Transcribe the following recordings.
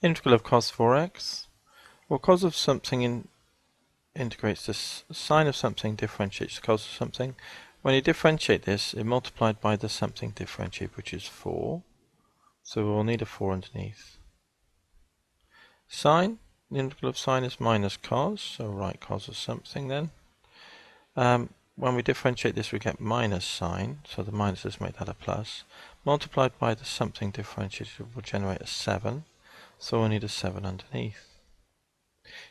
Integral of cos 4x. Well, cos of something integrates this. Sine of something differentiates the cos of something. When you differentiate this, it multiplied by the something differentiated, which is 4. So we'll need a 4 underneath. Sine, the integral of sine is minus cos, so write cos of something then. When we differentiate this, we get minus sine, so the minuses make that a plus. Multiplied by the something differentiated will generate a 7, so we'll need a 7 underneath.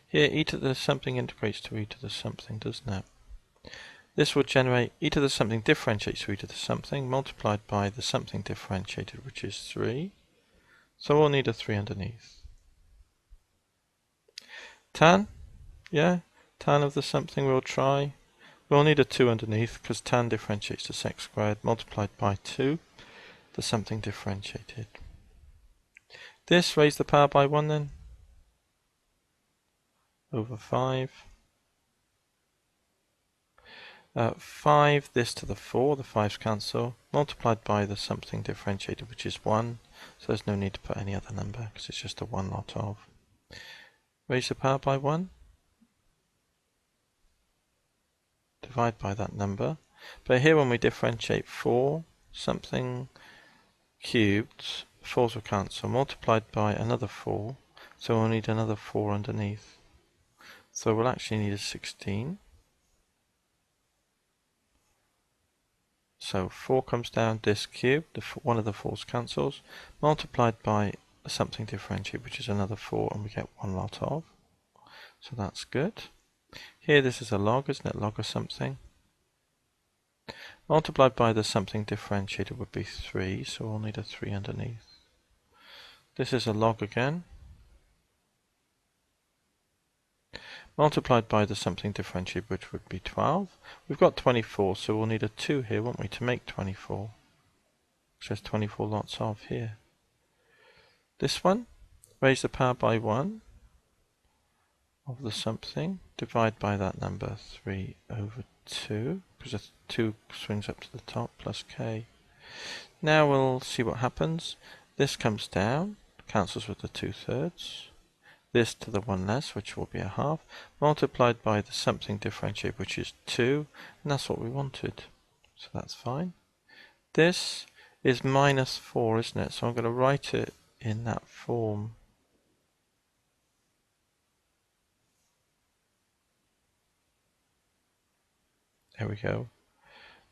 Here, e to the something integrates to e to the something, doesn't it? This will generate e to the something differentiates to e to the something, multiplied by the something differentiated, which is 3. So we'll need a 3 underneath. Tan, yeah, tan of the something we'll try. We'll need a 2 underneath because tan differentiates to sec squared, multiplied by 2, the something differentiated. This, raise the power by 1 then, over 5. 5, this to the 4, the 5's cancel, multiplied by the something differentiated, which is 1, so there's no need to put any other number because it's just a 1 lot of. Raise the power by 1, divide by that number, but here when we differentiate 4, something cubed, 4's will cancel, multiplied by another 4, so we'll need another 4 underneath. So we'll actually need a 16. So 4 comes down, this cubed, one of the 4's cancels, multiplied by something differentiated, which is another 4, and we get 1 lot of. So that's good. Here this is a log, isn't it? Log of something. Multiplied by the something differentiated would be 3, so we'll need a 3 underneath. This is a log again. Multiplied by the something differentiated, which would be 12. We've got 24, so we'll need a 2 here, won't we, to make 24. Which there's 24 lots of here. This one, raise the power by 1 of the something, divide by that number, 3 over 2, because the 2 swings up to the top, plus k. Now we'll see what happens. This comes down, cancels with the 2/3. This to the 1 less, which will be a half, multiplied by the something differentiated, which is 2, and that's what we wanted. So that's fine. This is minus 4, isn't it? So I'm going to write it in that form. There we go.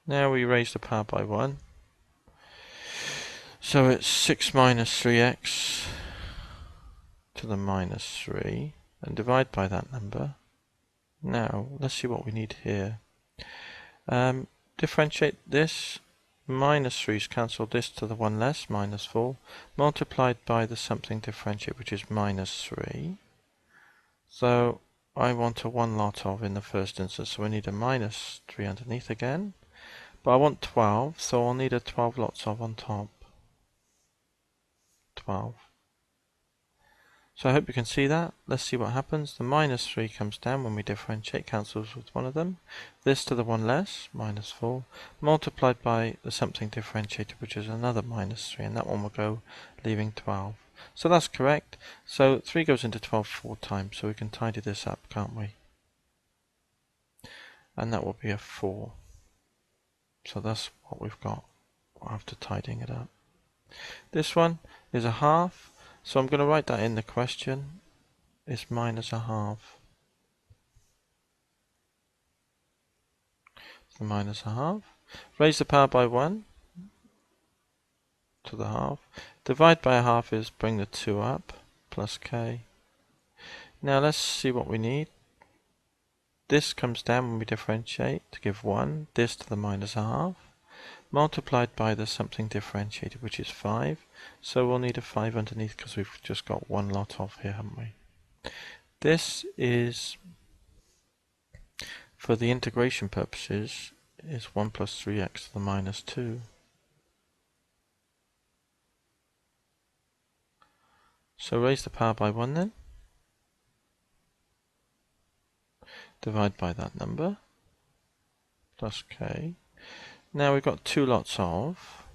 Now we raise the power by 1. So it's 6 minus 3x to the minus 3, and divide by that number. Now, let's see what we need here. Differentiate this. Minus 3's cancel, this to the 1 less, minus 4, multiplied by the something differentiate, which is minus 3. So I want a 1 lot of in the first instance, so we need a minus 3 underneath again. But I want 12, so I'll need a 12 lots of on top. 12. So I hope you can see that. Let's see what happens. The minus 3 comes down when we differentiate, cancels with one of them. This to the 1 less, minus 4, multiplied by the something differentiated, which is another minus 3, and that one will go, leaving 12. So that's correct. So 3 goes into 12 4 times, so we can tidy this up, can't we? And that will be a 4. So that's what we've got after tidying it up. This one is a half. So I'm going to write that in the question. It's minus a half. So minus a half. Raise the power by 1 to the half. Divide by a half is bring the 2 up, plus k. Now let's see what we need. This comes down when we differentiate to give 1. This to the minus a half. Multiplied by the something differentiated, which is 5. So we'll need a 5 underneath because we've just got 1 lot of here, haven't we? This is, for the integration purposes, is 1 plus 3x to the minus 2. So raise the power by 1 then. Divide by that number, plus k. Now we've got 2 lots of,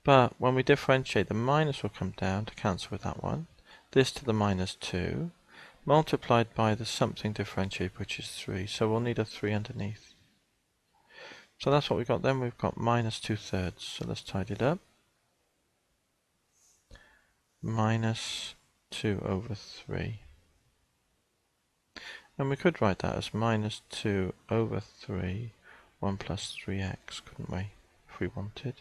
But when we differentiate, the minus will come down to cancel with that one. This to the minus 2, multiplied by the something differentiated, which is 3. So we'll need a 3 underneath. So that's what we've got then. We've got minus 2/3. So let's tidy it up. Minus 2 over 3. And we could write that as minus 2 over 3, 1 plus 3x, couldn't we, if we wanted?